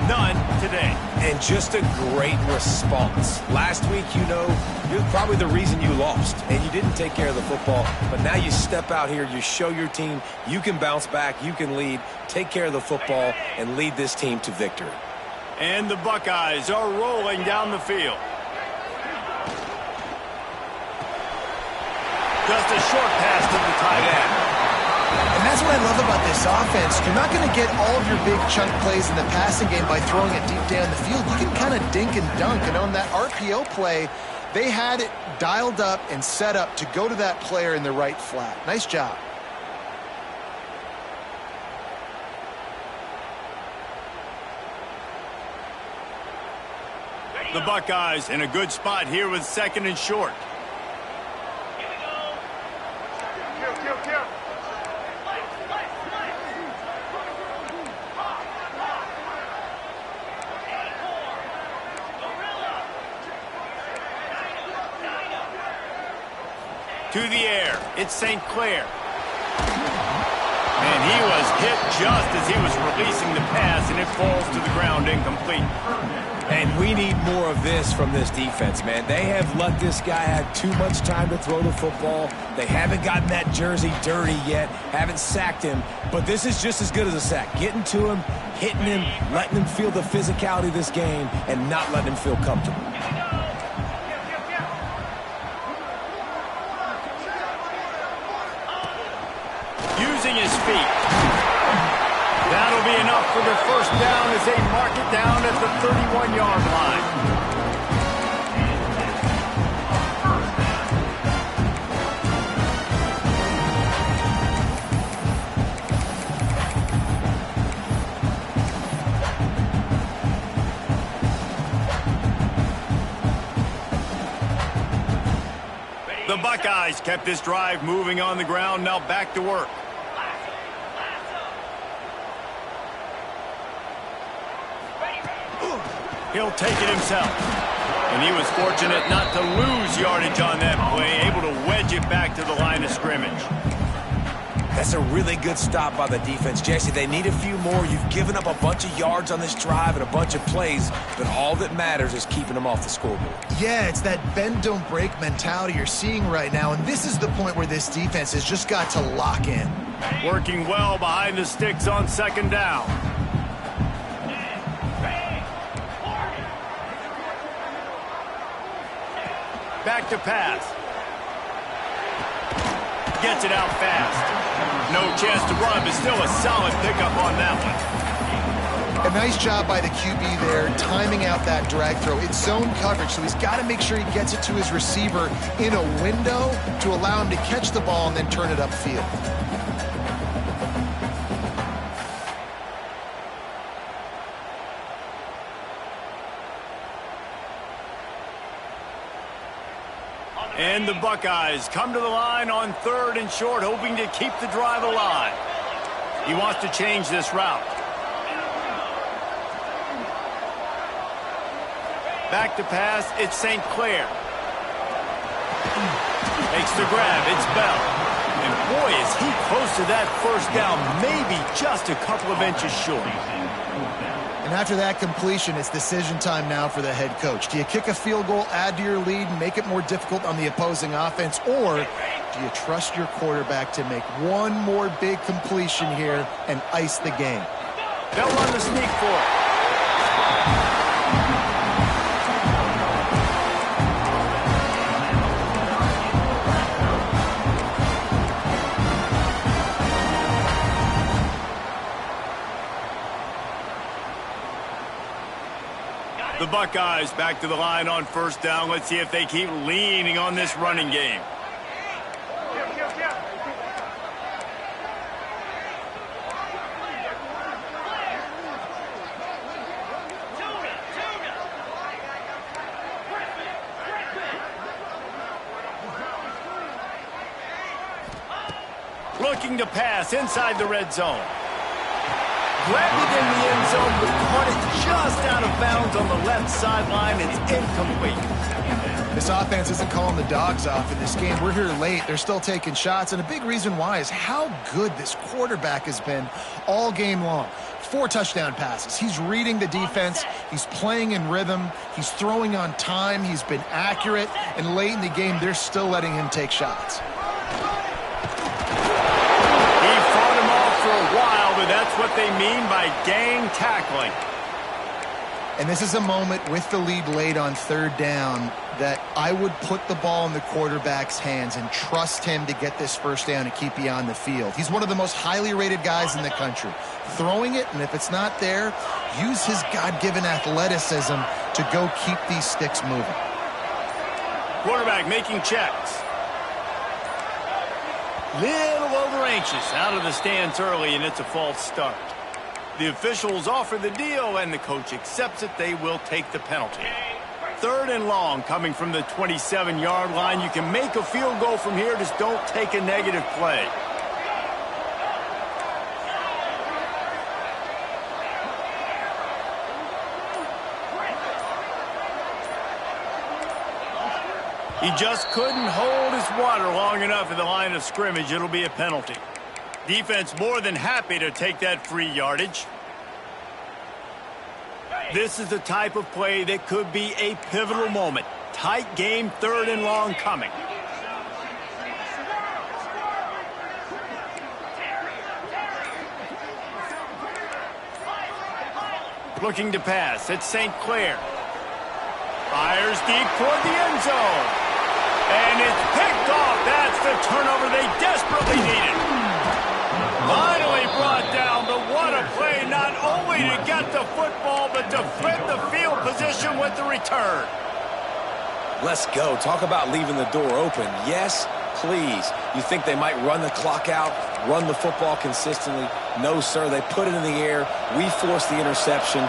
None today. And just a great response. Last week, you know, you're probably the reason you lost, and you didn't take care of the football. But now you step out here, you show your team you can bounce back, you can lead, take care of the football, and lead this team to victory. And the Buckeyes are rolling down the field. Just a short pass to the tight end. And that's what I love about this offense. You're not going to get all of your big chunk plays in the passing game by throwing it deep down the field. You can kind of dink and dunk. And on that RPO play, they had it dialed up and set up to go to that player in the right flat. Nice job. The Buckeyes in a good spot here with 2nd and short. To the air. It's St. Clair. And he was hit just as he was releasing the pass, and it falls to the ground incomplete. And we need more of this from this defense, man. They have let this guy have too much time to throw the football. They haven't gotten that jersey dirty yet, haven't sacked him, but this is just as good as a sack. Getting to him, hitting him, letting him feel the physicality of this game, and not letting him feel comfortable. Using his feet. That'll be enough for the first down as they mark it down at the 31-yard line. The Buckeyes kept this drive moving on the ground, now back to work. He'll take it himself. And he was fortunate not to lose yardage on that play, able to wedge it back to the line of scrimmage. That's a really good stop by the defense. Jesse, they need a few more. You've given up a bunch of yards on this drive and a bunch of plays, but all that matters is keeping them off the scoreboard. Yeah, it's that bend, don't break mentality you're seeing right now, and this is the point where this defense has just got to lock in. Working well behind the sticks on second down. Back to pass. Gets it out fast. No chance to run, but still a solid pickup on that one. A nice job by the QB there, timing out that drag throw. It's zone coverage, so he's got to make sure he gets it to his receiver in a window to allow him to catch the ball and then turn it upfield. And the Buckeyes come to the line on 3rd and short, hoping to keep the drive alive. He wants to change this route. Back to pass, it's St. Clair. Makes the grab, it's Bell. And boy, is he close to that first down, maybe just a couple of inches short. And after that completion, it's decision time now for the head coach. Do you kick a field goal, add to your lead, and make it more difficult on the opposing offense, or do you trust your quarterback to make one more big completion here and ice the game? They'll run the sneak for it. The Buckeyes back to the line on first down. Let's see if they keep leaning on this running game. Looking to pass inside the red zone. Grabbed it in the end zone, but caught it just out of bounds on the left sideline. It's incomplete. This offense isn't calling the dogs off in this game. We're here late. They're still taking shots, and a big reason why is how good this quarterback has been all game long. 4 touchdown passes. He's reading the defense. He's playing in rhythm. He's throwing on time. He's been accurate, and late in the game, they're still letting him take shots. That's what they mean by gang tackling. And this is a moment with the lead late on 3rd down that I would put the ball in the quarterback's hands and trust him to get this first down and keep you on the field. He's one of the most highly rated guys in the country. Throwing it, and if it's not there, use his God-given athleticism to go keep these sticks moving. Quarterback making checks. Little over anxious out of the stands early, and it's a false start. The officials offer the deal, and the coach accepts it. They will take the penalty. 3rd and long coming from the 27-yard line. You can make a field goal from here, just don't take a negative play. He just couldn't hold his water long enough at the line of scrimmage. It'll be a penalty. Defense more than happy to take that free yardage. This is the type of play that could be a pivotal moment. Tight game, 3rd and long coming. Looking to pass. It's St. Clair. Fires deep toward the end zone. And it's picked off. That's the turnover they desperately needed. Finally brought down, but what a play, not only to get the football, but to flip the field position with the return. Let's go. Talk about leaving the door open. Yes, please. You think they might run the clock out, run the football consistently? No, sir. They put it in the air. We forced the interception.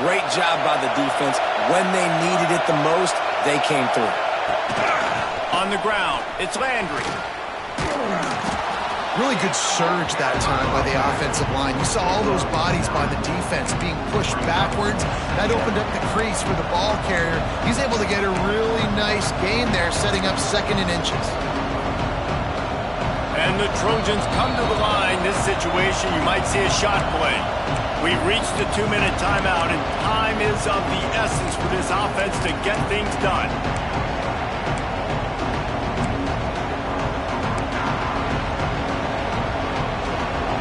Great job by the defense. When they needed it the most, they came through. On the ground, it's Landry. Really good surge that time by the offensive line. You saw all those bodies by the defense being pushed backwards. That opened up the crease for the ball carrier. He's able to get a really nice gain there, setting up 2nd and inches. And the Trojans come to the line. This situation, you might see a shot play. We've reached the 2-minute timeout, and time is of the essence for this offense to get things done.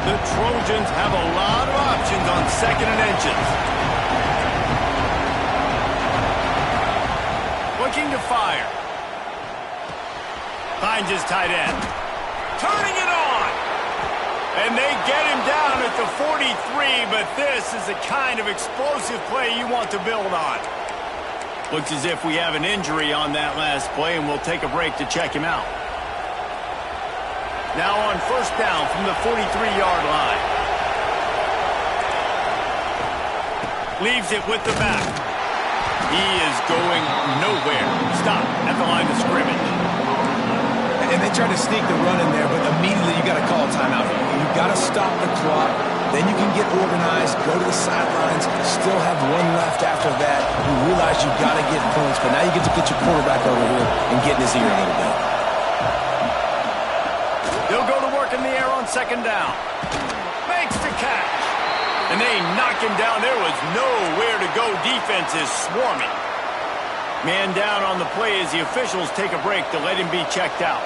The Trojans have a lot of options on 2nd and inches. Looking to fire. Finds his tight end. Turning it on. And they get him down at the 43, but this is the kind of explosive play you want to build on. Looks as if we have an injury on that last play, and we'll take a break to check him out. Now on 1st down from the 43-yard line. Leaves it with the back. He is going nowhere. Stop at the line of scrimmage. And they tried to sneak the run in there, but immediately you got to call a timeout. You've got to stop the clock. Then you can get organized, go to the sidelines, still have 1 left after that. You realize you've got to get points, but now you get to get your quarterback over here and get in his ear a little bit. They'll go to work in the air on 2nd down. Makes the catch. And they knock him down. There was nowhere to go. Defense is swarming. Man down on the play as the officials take a break to let him be checked out.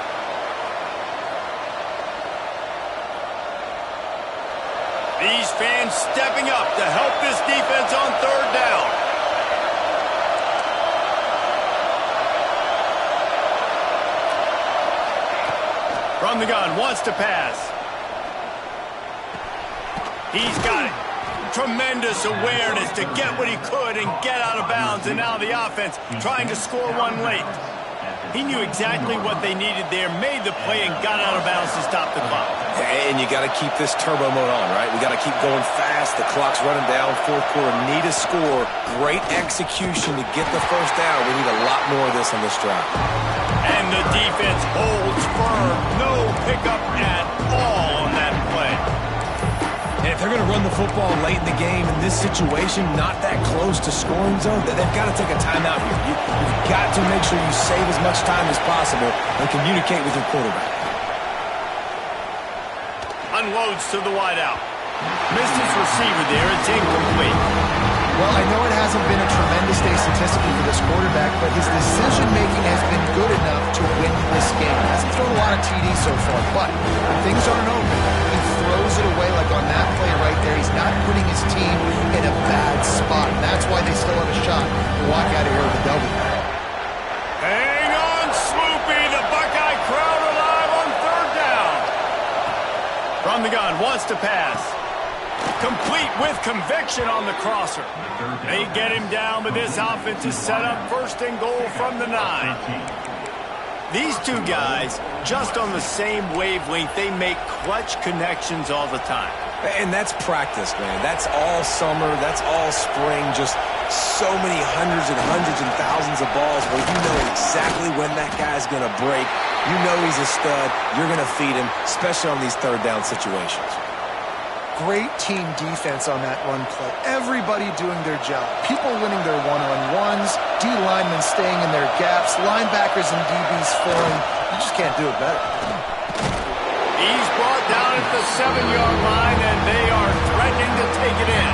These fans stepping up to help this defense on 3rd down. From the gun, wants to pass. He's got it. Tremendous awareness to get what he could and get out of bounds. And now the offense trying to score one late. He knew exactly what they needed there, made the play, and got out of bounds to stop the clock. And you got to keep this turbo mode on, right? We got to keep going fast. The clock's running down. 4th quarter, need a score. Great execution to get the 1st down. We need a lot more of this on this drive. And the defense holds firm. No pickup at all on that play. And if they're going to run the football late in the game in this situation, not that close to scoring zone, they've got to take a timeout here. You've got to make sure you save as much time as possible and communicate with your quarterback. Unloads to the wideout. Missed his receiver there. It's incomplete. Well, I know it hasn't been a tremendous day statistically for this quarterback, but his decision-making has been good enough to win this game. He hasn't thrown a lot of TDs so far, but when things aren't open, he throws it away like on that play right there. He's not putting his team in a bad spot. That's why they still have a shot to walk out of here with a W. Hang on, Sloopy. The Buckeye crowd alive on 3rd down. From the gun, wants to pass. Complete with conviction on the crosser. They get him down, but this offense is set up 1st and goal from the 9. These two guys, just on the same wavelength, they make clutch connections all the time. And that's practice, man. That's all summer. That's all spring. Just so many hundreds and thousands of balls where you know exactly when that guy's going to break. You know he's a stud. You're going to feed him, especially on these 3rd down situations. great team defense on that run play. Everybody doing their job. People winning their one-on-ones, D linemen staying in their gaps, linebackers and DBs filling. You just can't do it better. He's brought down at the 7-yard line, and they are threatening to take it in.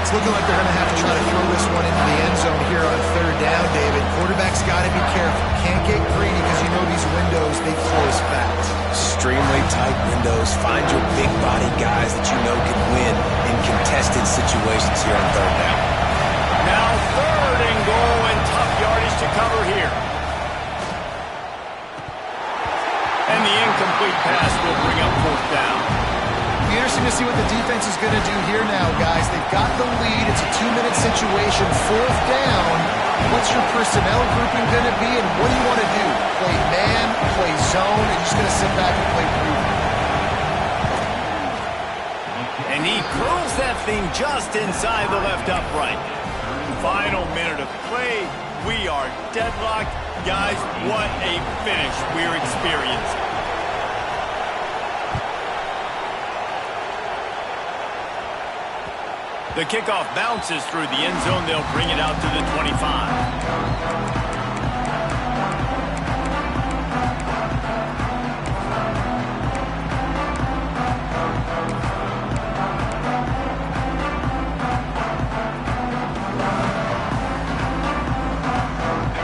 It's looking like they're going to have to try to throw this one into the end zone here on 3rd down, David. Quarterback's got to be careful. Can't get greedy because you know these windows, they close fast. Extremely tight windows. Find your big body guys that you know can win in contested situations here on 3rd down. Now 3rd and goal, and tough yardage to cover here. And the incomplete pass will bring up 4th down. It'll be interesting to see what the defense is going to do here now, guys. They've got the lead. It's a 2-minute situation. 4th down. What's your personnel grouping going to be, and what do you want to do? Play man, play zone, or you're just going to sit back and play proof? And he curls that thing just inside the left upright. Final minute of play. We are deadlocked. Guys, what a finish we're experiencing. The kickoff bounces through the end zone. They'll bring it out to the 25.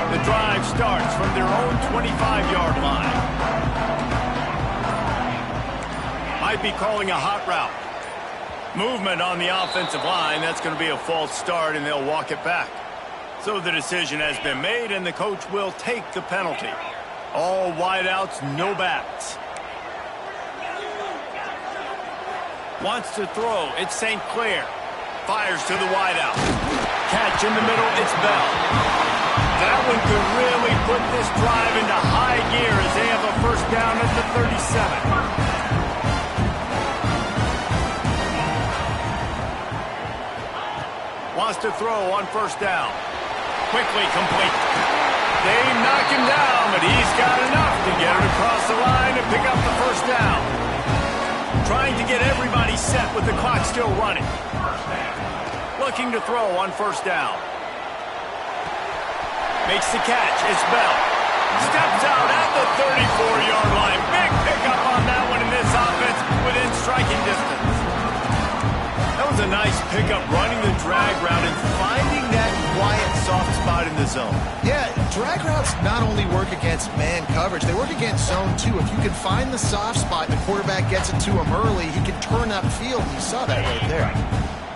The drive starts from their own 25-yard line. Might be calling a hot route. Movement on the offensive line. That's going to be a false start, and they'll walk it back. So the decision has been made, and the coach will take the penalty. All wideouts, no backs. Wants to throw. It's St. Clair. Fires to the wideout. Catch in the middle. It's Bell. That one could really put this drive into high gear as they have a 1st down at the 37. Wants to throw on 1st down. Quickly complete. They knock him down, but he's got enough to get it across the line and pick up the 1st down. Trying to get everybody set with the clock still running. Looking to throw on 1st down. Makes the catch. It's Bell. Steps out at the 34-yard line. Big pickup on that one in this offense within striking distance. That was a nice pickup, running the drag route and finding that quiet, soft spot in the zone. Yeah, drag routes not only work against man coverage, they work against zone too. If you can find the soft spot and the quarterback gets it to him early, he can turn up field. You saw that right there.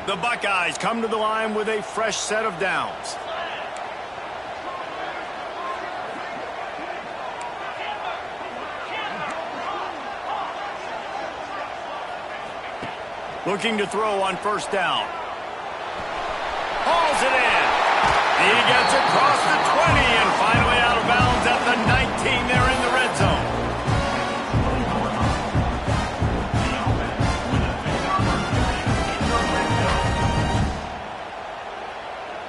The Buckeyes come to the line with a fresh set of downs. Looking to throw on 1st down. Hauls it in. He gets across the 20 and finally out of bounds at the 19. They're in the red zone.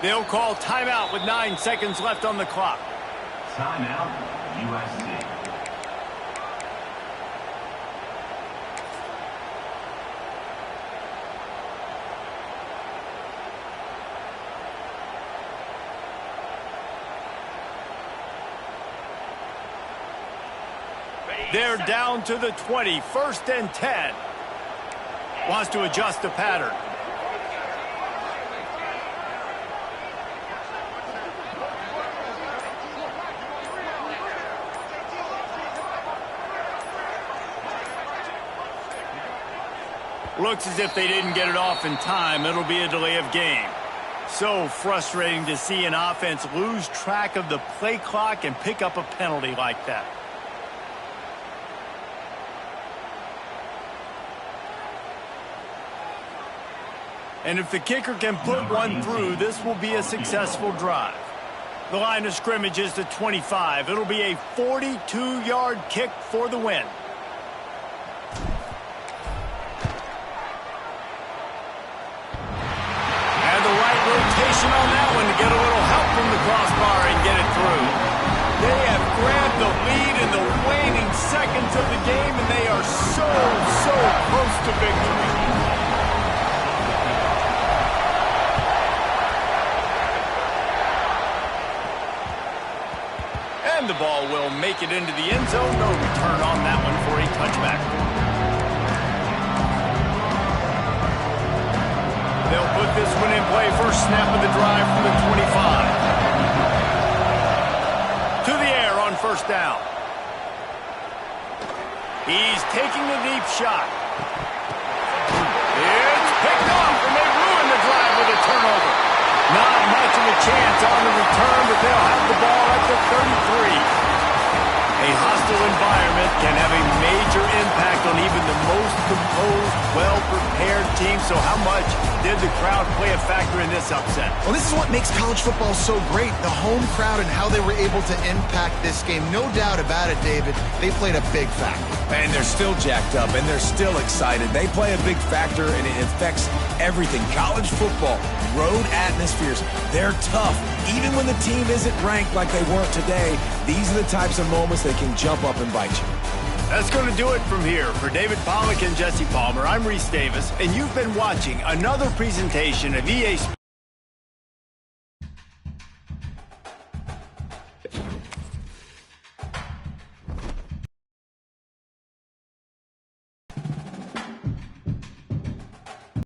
They'll call timeout with 9 seconds left on the clock. Timeout, USC. They're down to the 20, 1st and 10. Wants to adjust the pattern. Looks as if they didn't get it off in time. It'll be a delay of game. So frustrating to see an offense lose track of the play clock and pick up a penalty like that. And if the kicker can put one through, this will be a successful drive. The line of scrimmage is the 25. It'll be a 42-yard kick for the win. And the right rotation on that one to get a little help from the crossbar and get it through. They have grabbed the lead in the waning seconds seconds of the game, and they are so close to victory. And the ball will make it into the end zone. No return on that one for a touchback. They'll put this one in play. First snap of the drive from the 25. To the air on first down. He's taking the deep shot. It's picked off, and they ruin the drive with a turnover. Not much of a chance on the return, but they'll have the ball at the 33. A hostile environment can have a major impact on even the most composed, well-prepared team. So how much did the crowd play a factor in this upset? Well, this is what makes college football so great, the home crowd and how they were able to impact this game. No doubt about it, David. They played a big factor. And they're still jacked up, and they're still excited. They play a big factor, and it affects everything. College football, road atmospheres, they're tough. Even when the team isn't ranked like they weren't today, these are the types of moments that can jump up and bite you. That's going to do it from here. For David Pollack and Jesse Palmer, I'm Reese Davis, and you've been watching another presentation of EA Sports.